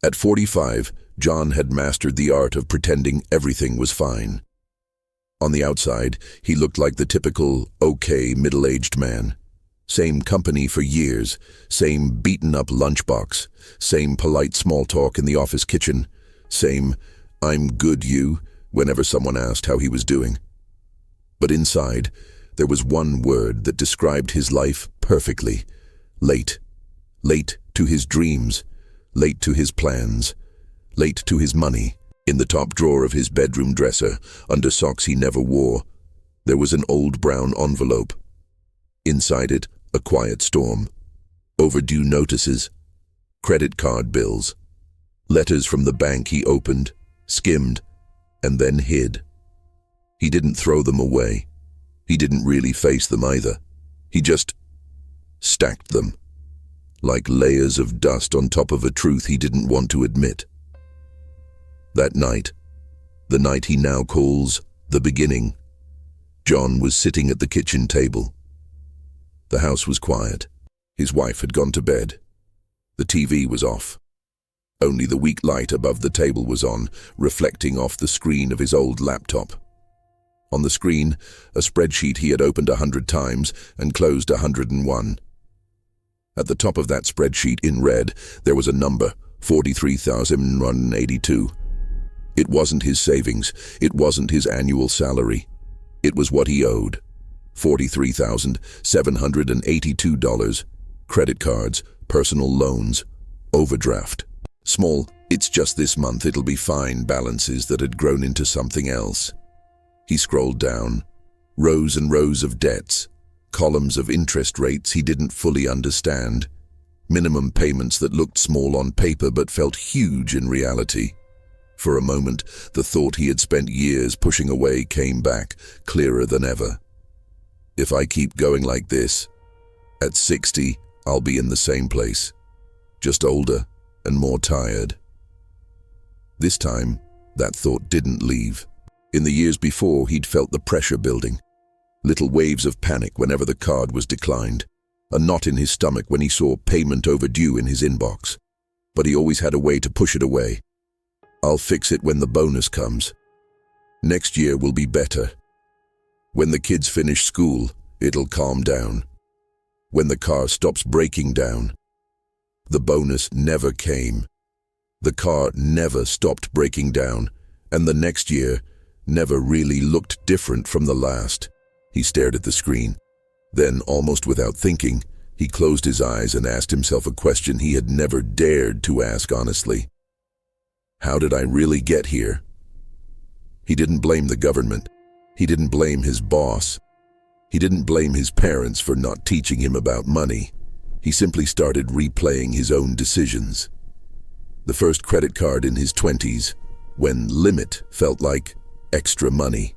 At 45, John had mastered the art of pretending everything was fine. On the outside, he looked like the typical, okay, middle-aged man. Same company for years, same beaten-up lunchbox, same polite small talk in the office kitchen, same, "I'm good, you," whenever someone asked how he was doing. But inside, there was one word that described his life perfectly: late. Late to his dreams, late to his plans, late to his money. In the top drawer of his bedroom dresser, under socks he never wore, there was an old brown envelope. Inside it, a quiet storm. Overdue notices, credit card bills, letters from the bank he opened, skimmed, and then hid. He didn't throw them away. He didn't really face them either. He just stacked them, like layers of dust on top of a truth he didn't want to admit. That night, the night he now calls the beginning, John was sitting at the kitchen table. The house was quiet. His wife had gone to bed. The TV was off. Only the weak light above the table was on, reflecting off the screen of his old laptop. On the screen, a spreadsheet he had opened 100 times and closed 101. At the top of that spreadsheet, in red, there was a number, 43,182. It wasn't his savings. It wasn't his annual salary. It was what he owed. $43,782. Credit cards, personal loans, overdraft. Small, "it's just this month, it'll be fine" balances that had grown into something else. He scrolled down. Rows and rows of debts. Columns of interest rates he didn't fully understand. Minimum payments that looked small on paper but felt huge in reality. For a moment, the thought he had spent years pushing away came back, clearer than ever. If I keep going like this, at 60, I'll be in the same place, just older and more tired. This time, that thought didn't leave. In the years before, he'd felt the pressure building. Little waves of panic whenever the card was declined. A knot in his stomach when he saw payment overdue in his inbox. But he always had a way to push it away. "I'll fix it when the bonus comes. Next year will be better. When the kids finish school, it'll calm down. When the car stops breaking down." The bonus never came. The car never stopped breaking down, and the next year never really looked different from the last. He stared at the screen. Then, almost without thinking, he closed his eyes and asked himself a question he had never dared to ask honestly. How did I really get here? He didn't blame the government. He didn't blame his boss. He didn't blame his parents for not teaching him about money. He simply started replaying his own decisions. The first credit card in his 20s, when limit felt like extra money.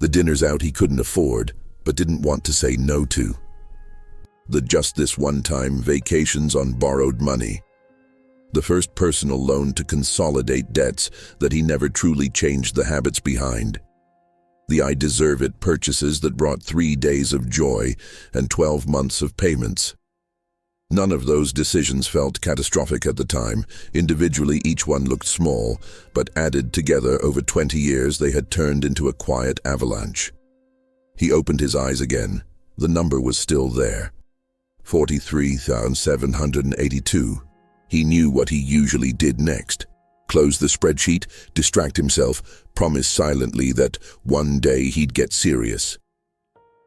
The dinners out he couldn't afford, but didn't want to say no to. The just this one-time vacations on borrowed money. The first personal loan to consolidate debts that he never truly changed the habits behind. The I deserve it purchases that brought 3 days of joy and 12 months of payments. None of those decisions felt catastrophic at the time. Individually, each one looked small, but added together over 20 years, they had turned into a quiet avalanche. He opened his eyes again. The number was still there. 43,782. He knew what he usually did next. Close the spreadsheet, distract himself, promise silently that one day he'd get serious.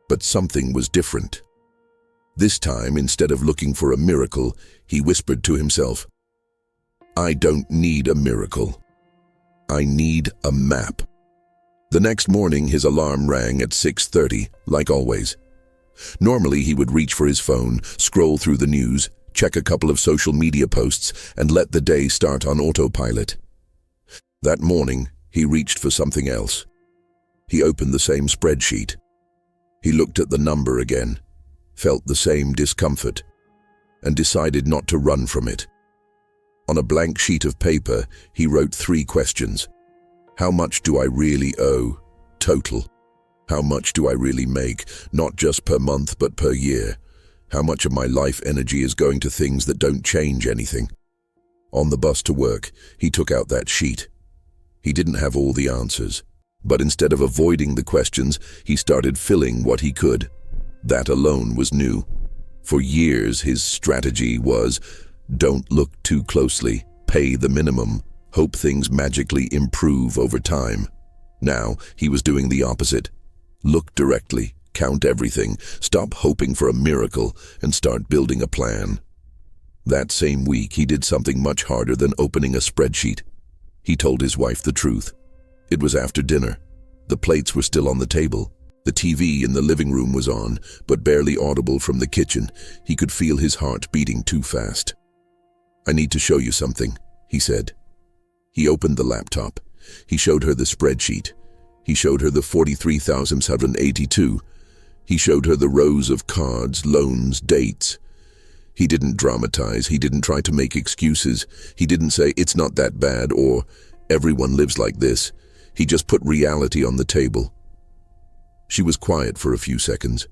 But something was different. This time, instead of looking for a miracle, he whispered to himself, "I don't need a miracle. I need a map." The next morning, his alarm rang at 6:30, like always. Normally, he would reach for his phone, scroll through the news, check a couple of social media posts, and let the day start on autopilot. That morning, he reached for something else. He opened the same spreadsheet. He looked at the number again, felt the same discomfort, and decided not to run from it. On a blank sheet of paper, he wrote 3 questions. How much do I really owe? Total. How much do I really make, not just per month but per year? How much of my life energy is going to things that don't change anything? On the bus to work, he took out that sheet. He didn't have all the answers, but instead of avoiding the questions, he started filling what he could. That alone was new. For years, his strategy was, don't look too closely, pay the minimum, hope things magically improve over time. Now, he was doing the opposite. Look directly, count everything, stop hoping for a miracle, and start building a plan. That same week, he did something much harder than opening a spreadsheet. He told his wife the truth. It was after dinner. The plates were still on the table. The TV in the living room was on, but barely audible from the kitchen. He could feel his heart beating too fast. "I need to show you something," he said. He opened the laptop. He showed her the spreadsheet. He showed her the 43,782. He showed her the rows of cards, loans, dates. He didn't dramatize. He didn't try to make excuses. He didn't say, "It's not that bad," or "Everyone lives like this." He just put reality on the table. She was quiet for a few seconds.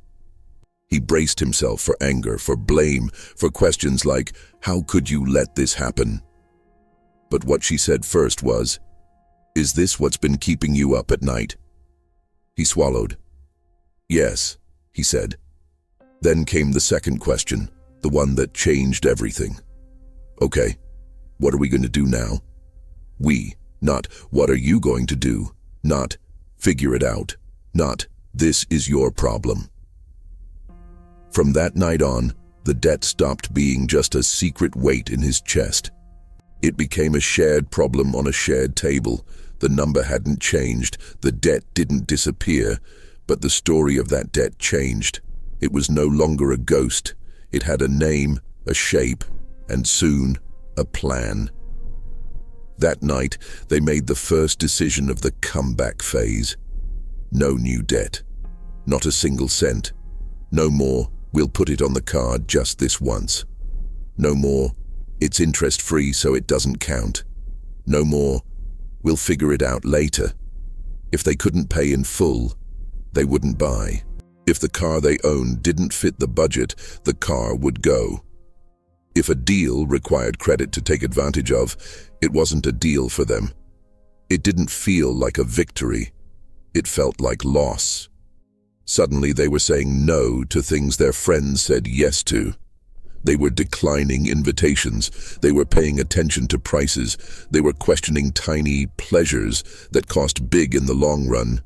He braced himself for anger, for blame, for questions like, "How could you let this happen?" But what she said first was, "Is this what's been keeping you up at night?" He swallowed. "Yes," he said. Then came the second question, the one that changed everything. "Okay, what are we going to do now?" We, not "what are you going to do?" Not "figure it out," not "this is your problem." From that night on, the debt stopped being just a secret weight in his chest. It became a shared problem on a shared table. The number hadn't changed, the debt didn't disappear, but the story of that debt changed. It was no longer a ghost. It had a name, a shape, and soon, a plan. That night, they made the first decision of the comeback phase. No new debt. Not a single cent. No more, "We'll put it on the card just this once." No more, "It's interest-free so it doesn't count." No more, "We'll figure it out later." If they couldn't pay in full, they wouldn't buy. If the car they owned didn't fit the budget, the car would go. If a deal required credit to take advantage of, it wasn't a deal for them. It didn't feel like a victory. It felt like loss. Suddenly they were saying no to things their friends said yes to. They were declining invitations. They were paying attention to prices. They were questioning tiny pleasures that cost big in the long run.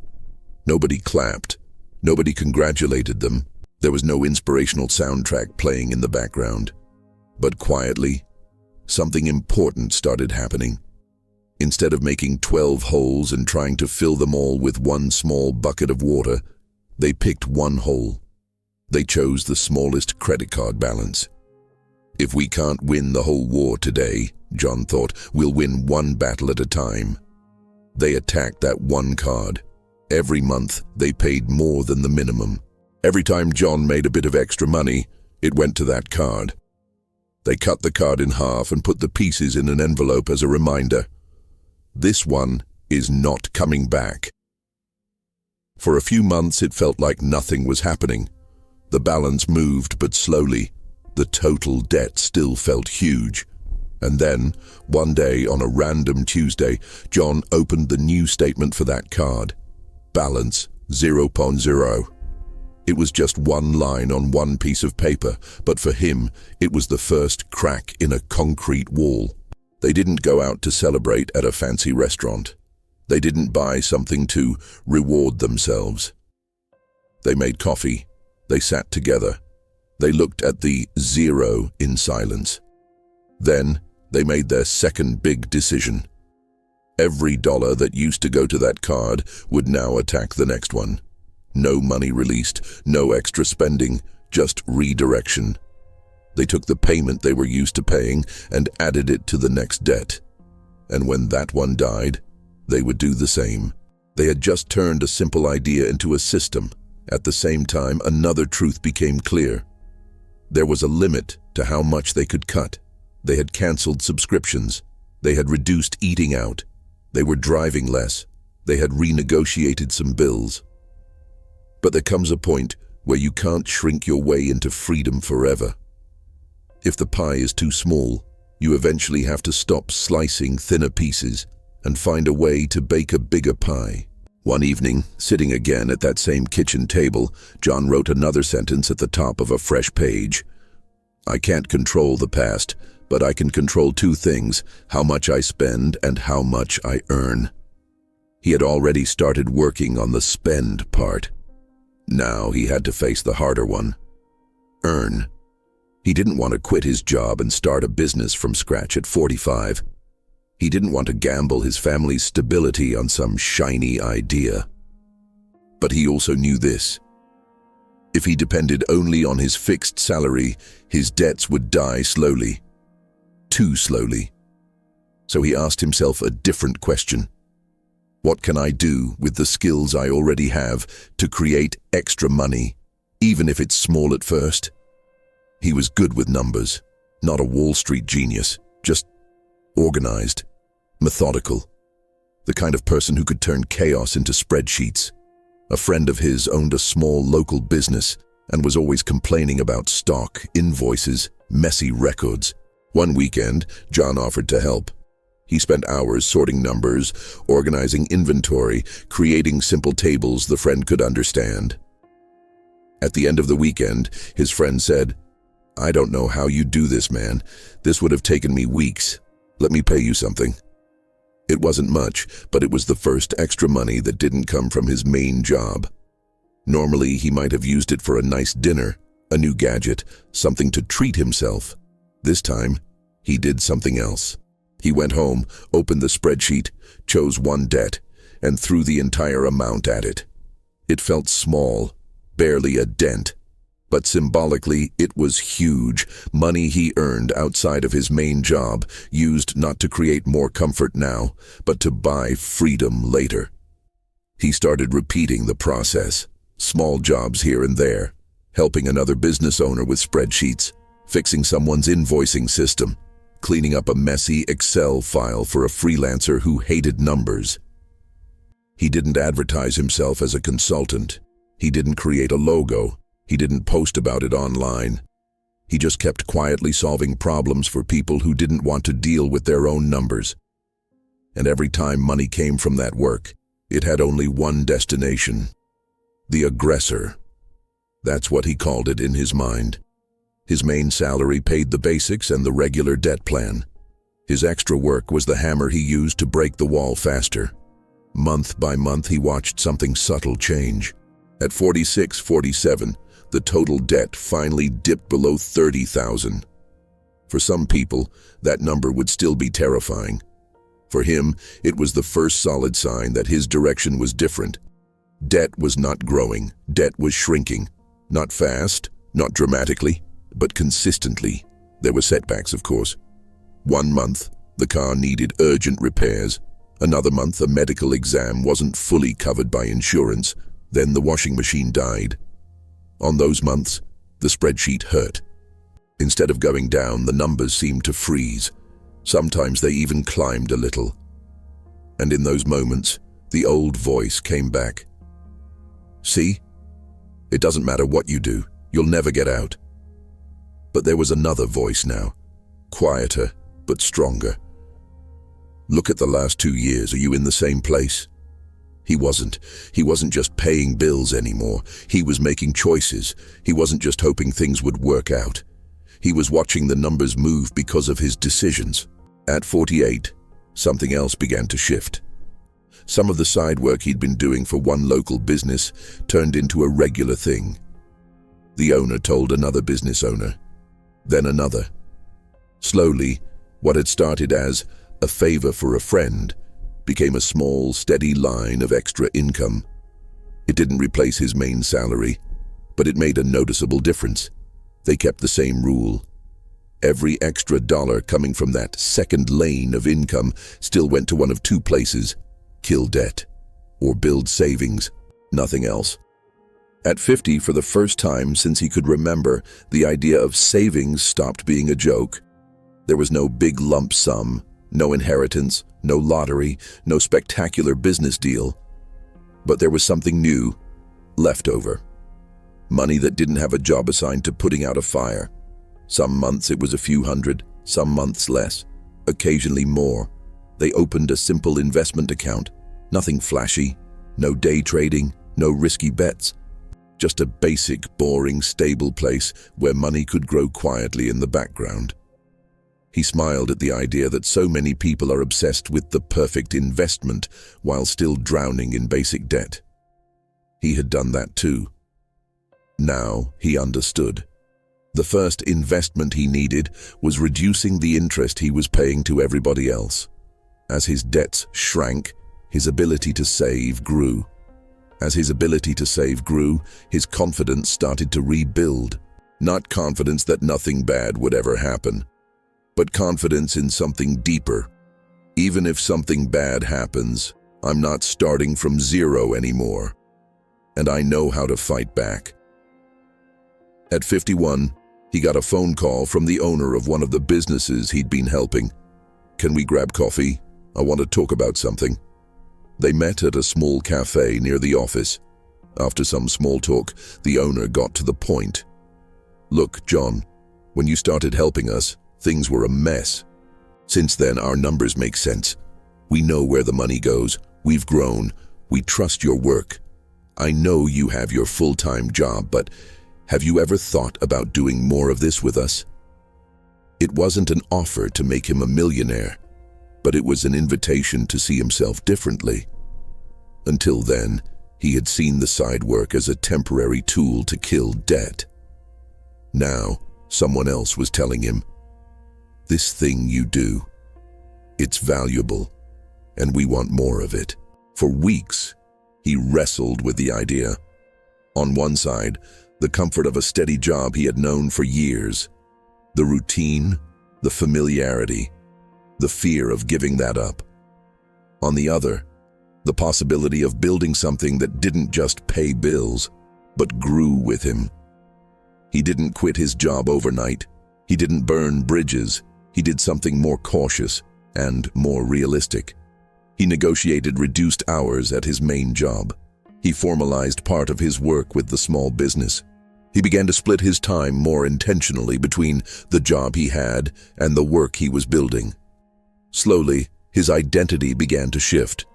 Nobody clapped. Nobody congratulated them. There was no inspirational soundtrack playing in the background. But quietly, something important started happening. Instead of making 12 holes and trying to fill them all with one small bucket of water, they picked one hole. They chose the smallest credit card balance. If we can't win the whole war today, John thought, we'll win one battle at a time. They attacked that one card. Every month, they paid more than the minimum. Every time John made a bit of extra money, it went to that card. They cut the card in half and put the pieces in an envelope as a reminder. This one is not coming back. For a few months, it felt like nothing was happening. The balance moved, but slowly. The total debt still felt huge. And then, one day on a random Tuesday, John opened the new statement for that card. Balance 0.0. It was just one line on one piece of paper, but for him, it was the first crack in a concrete wall. They didn't go out to celebrate at a fancy restaurant. They didn't buy something to reward themselves. They made coffee. They sat together. They looked at the zero in silence. Then they made their second big decision. Every dollar that used to go to that card would now attack the next one. No money released, no extra spending, just redirection. They took the payment they were used to paying and added it to the next debt. And when that one died, they would do the same. They had just turned a simple idea into a system. At the same time, another truth became clear. There was a limit to how much they could cut. They had canceled subscriptions. They had reduced eating out. They were driving less. They had renegotiated some bills. But there comes a point where you can't shrink your way into freedom forever. If the pie is too small, You eventually have to stop slicing thinner pieces and find a way to bake a bigger pie. One evening, sitting again at that same kitchen table, John wrote another sentence at the top of a fresh page. I can't control the past, but I can control two things: how much I spend and how much I earn. He had already started working on the spend part. Now he had to face the harder one: earn. He didn't want to quit his job and start a business from scratch at 45. He didn't want to gamble his family's stability on some shiny idea. But he also knew this: if he depended only on his fixed salary, his debts would die slowly. Too slowly. So he asked himself a different question. What can I do with the skills I already have to create extra money, even if it's small at first? He was good with numbers, not a Wall Street genius, just organized, methodical, the kind of person who could turn chaos into spreadsheets. A friend of his owned a small local business and was always complaining about stock, invoices, messy records. One weekend, John offered to help. He spent hours sorting numbers, organizing inventory, creating simple tables the friend could understand. At the end of the weekend, his friend said, I don't know how you do this, man. This would have taken me weeks. Let me pay you something. It wasn't much, but it was the first extra money that didn't come from his main job. Normally, he might have used it for a nice dinner, a new gadget, something to treat himself. This time, he did something else. He went home, opened the spreadsheet, chose one debt, and threw the entire amount at it. It felt small, barely a dent. But symbolically, it was huge. Money he earned outside of his main job, used not to create more comfort now, but to buy freedom later. He started repeating the process. Small jobs here and there, helping another business owner with spreadsheets, fixing someone's invoicing system, cleaning up a messy Excel file for a freelancer who hated numbers. He didn't advertise himself as a consultant. He didn't create a logo. He didn't post about it online. He just kept quietly solving problems for people who didn't want to deal with their own numbers. And every time money came from that work, it had only one destination: the aggressor. That's what he called it in his mind. His main salary paid the basics and the regular debt plan. His extra work was the hammer he used to break the wall faster. Month by month, he watched something subtle change. At 46, 47, the total debt finally dipped below $30,000. For some people, that number would still be terrifying. For him, it was the first solid sign that his direction was different. Debt was not growing, debt was shrinking. Not fast, not dramatically, but consistently. There were setbacks, of course. One month, the car needed urgent repairs. Another month, a medical exam wasn't fully covered by insurance. Then the washing machine died. On those months, the spreadsheet hurt. Instead of going down, the numbers seemed to freeze. Sometimes they even climbed a little. And in those moments, the old voice came back. See? It doesn't matter what you do, you'll never get out. But there was another voice now, quieter but stronger. Look at the last 2 years, are you in the same place? He wasn't. He wasn't just paying bills anymore. He was making choices. He wasn't just hoping things would work out. He was watching the numbers move because of his decisions. At 48, something else began to shift. Some of the side work he'd been doing for one local business turned into a regular thing. The owner told another business owner, then another. Slowly, what had started as a favor for a friend became a small, steady line of extra income. It didn't replace his main salary, but it made a noticeable difference. They kept the same rule. Every extra dollar coming from that second lane of income still went to one of two places: kill debt or build savings, nothing else. At 50, for the first time since he could remember, the idea of savings stopped being a joke. There was no big lump sum, no inheritance, no lottery, no spectacular business deal. But there was something new, leftover. Money that didn't have a job assigned to putting out a fire. Some months it was a few hundred, some months less, occasionally more. They opened a simple investment account, nothing flashy, no day trading, no risky bets, just a basic, boring, stable place where money could grow quietly in the background. He smiled at the idea that so many people are obsessed with the perfect investment while still drowning in basic debt. He had done that too. Now he understood. The first investment he needed was reducing the interest he was paying to everybody else. As his debts shrank, his ability to save grew. As his ability to save grew, his confidence started to rebuild. Not confidence that nothing bad would ever happen, but confidence in something deeper. Even if something bad happens, I'm not starting from zero anymore, and I know how to fight back. At 51, he got a phone call from the owner of one of the businesses he'd been helping. "Can we grab coffee? I want to talk about something." They met at a small cafe near the office. After some small talk, the owner got to the point. "Look, John, when you started helping us, things were a mess. Since then, our numbers make sense. We know where the money goes. We've grown. We trust your work. I know you have your full-time job, but have you ever thought about doing more of this with us?" It wasn't an offer to make him a millionaire, but it was an invitation to see himself differently. Until then, he had seen the side work as a temporary tool to kill debt. Now, someone else was telling him, "This thing you do, it's valuable, and we want more of it." For weeks, he wrestled with the idea. On one side, the comfort of a steady job he had known for years, the routine, the familiarity, the fear of giving that up. On the other, the possibility of building something that didn't just pay bills, but grew with him. He didn't quit his job overnight. He didn't burn bridges. He did something more cautious and more realistic. He negotiated reduced hours at his main job. He formalized part of his work with the small business. He began to split his time more intentionally between the job he had and the work he was building. Slowly, his identity began to shift.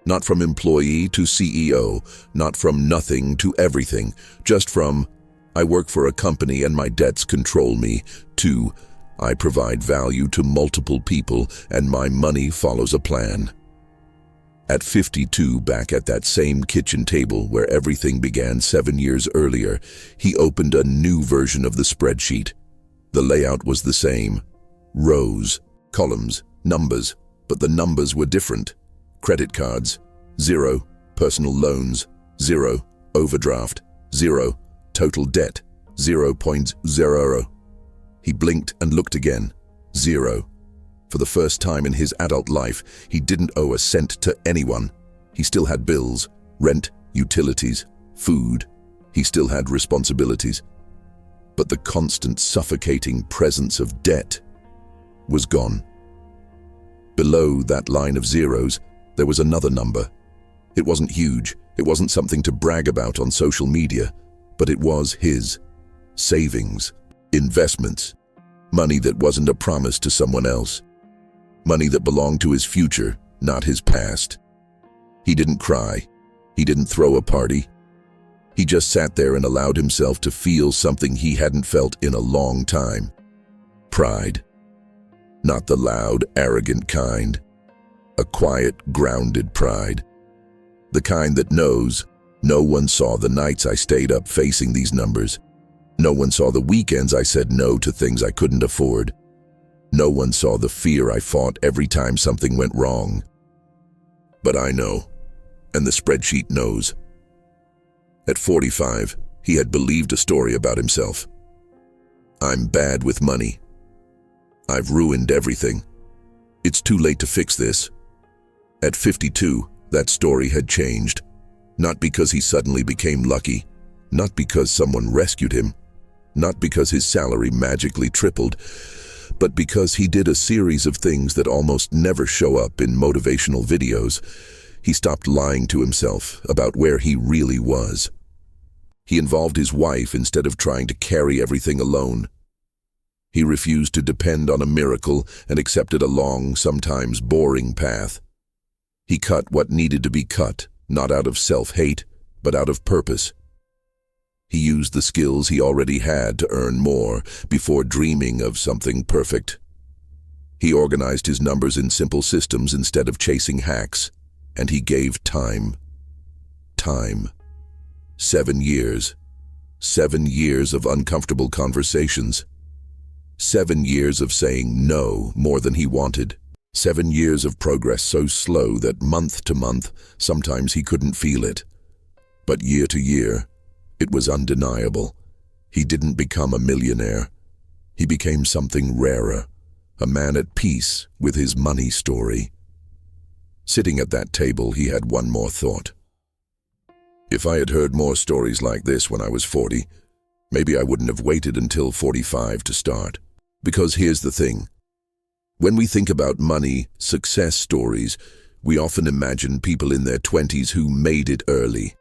Not from employee to CEO, not from nothing to everything, just from, "I work for a company and my debts control me," to, "I provide value to multiple people and my money follows a plan." At 52, back at that same kitchen table where everything began 7 years earlier, he opened a new version of the spreadsheet. The layout was the same. Rows, columns, numbers, but the numbers were different. Credit cards, 0. Personal loans, 0. Overdraft, 0. Total debt, 0.00. He blinked and looked again. 0. For the first time in his adult life, he didn't owe a cent to anyone. He still had bills, rent, utilities, food. He still had responsibilities. But the constant suffocating presence of debt was gone. Below that line of zeros, there was another number. It wasn't huge. It wasn't something to brag about on social media, but it was his savings, investments, money that wasn't a promise to someone else. Money that belonged to his future, not his past. He didn't cry. He didn't throw a party. He just sat there and allowed himself to feel something he hadn't felt in a long time. Pride. Not the loud, arrogant kind. A quiet, grounded pride. The kind that knows, no one saw the nights I stayed up facing these numbers. No one saw the weekends I said no to things I couldn't afford. No one saw the fear I fought every time something went wrong. But I know, and the spreadsheet knows. At 45, he had believed a story about himself. "I'm bad with money. I've ruined everything. It's too late to fix this." At 52, that story had changed. Not because he suddenly became lucky, not because someone rescued him, not because his salary magically tripled, but because he did a series of things that almost never show up in motivational videos. He stopped lying to himself about where he really was. He involved his wife instead of trying to carry everything alone. He refused to depend on a miracle and accepted a long, sometimes boring path. He cut what needed to be cut, not out of self-hate, but out of purpose. He used the skills he already had to earn more before dreaming of something perfect. He organized his numbers in simple systems instead of chasing hacks, and he gave time. Time. 7 years. 7 years of uncomfortable conversations. 7 years of saying no more than he wanted. 7 years of progress so slow that month to month, sometimes he couldn't feel it. But year to year, it was undeniable. He didn't become a millionaire. He became something rarer, a man at peace with his money story. Sitting at that table, he had one more thought. If I had heard more stories like this when I was 40, maybe I wouldn't have waited until 45 to start. Because here's the thing. When we think about money, success stories, we often imagine people in their 20s who made it early.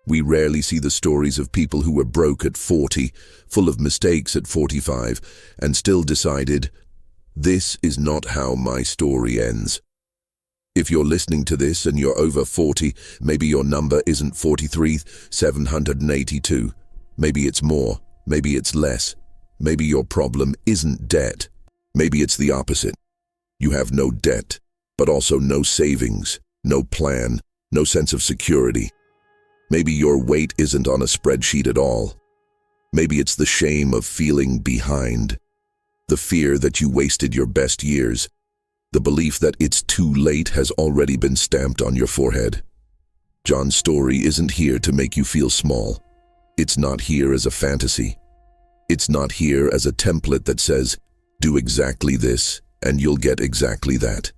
We rarely see the stories of people who were broke at 40, full of mistakes at 45, and still decided, this is not how my story ends. If you're listening to this and you're over 40, maybe your number isn't 43,782. Maybe it's more, maybe it's less. Maybe your problem isn't debt. Maybe it's the opposite. You have no debt, but also no savings, no plan, no sense of security. Maybe your weight isn't on a spreadsheet at all. Maybe it's the shame of feeling behind, the fear that you wasted your best years, the belief that it's too late has already been stamped on your forehead. John's story isn't here to make you feel small. It's not here as a fantasy. It's not here as a template that says, do exactly this and you'll get exactly that.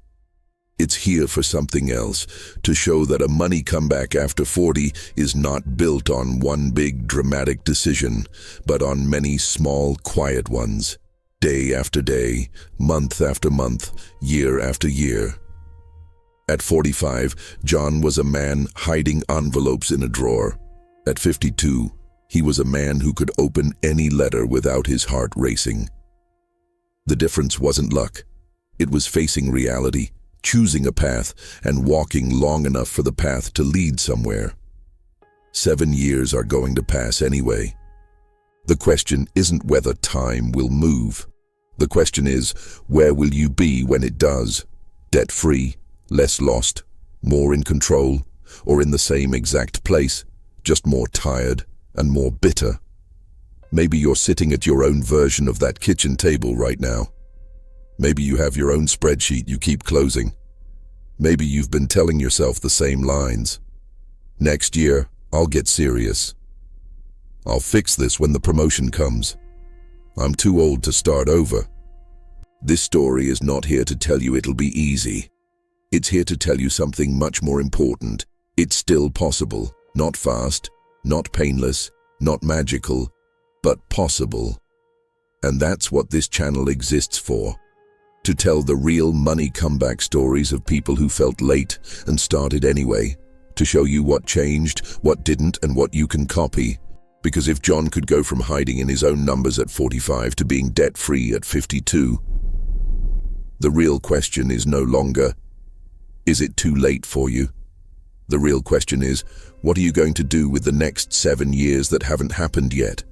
It's here for something else, to show that a money comeback after 40 is not built on one big dramatic decision, but on many small, quiet ones, day after day, month after month, year after year. At 45, John was a man hiding envelopes in a drawer. At 52, he was a man who could open any letter without his heart racing. The difference wasn't luck. It was facing reality, choosing a path, and walking long enough for the path to lead somewhere. 7 years are going to pass anyway. The question isn't whether time will move. The question is, where will you be when it does? Debt-free, less lost, more in control, or in the same exact place, just more tired and more bitter? Maybe you're sitting at your own version of that kitchen table right now. Maybe you have your own spreadsheet you keep closing. Maybe you've been telling yourself the same lines. Next year, I'll get serious. I'll fix this when the promotion comes. I'm too old to start over. This story is not here to tell you it'll be easy. It's here to tell you something much more important. It's still possible, not fast, not painless, not magical, but possible. And that's what this channel exists for. To tell the real money comeback stories of people who felt late and started anyway. To show you what changed, what didn't, and what you can copy. Because if John could go from hiding in his own numbers at 45 to being debt-free at 52, the real question is no longer, is it too late for you? The real question is, what are you going to do with the next 7 years that haven't happened yet?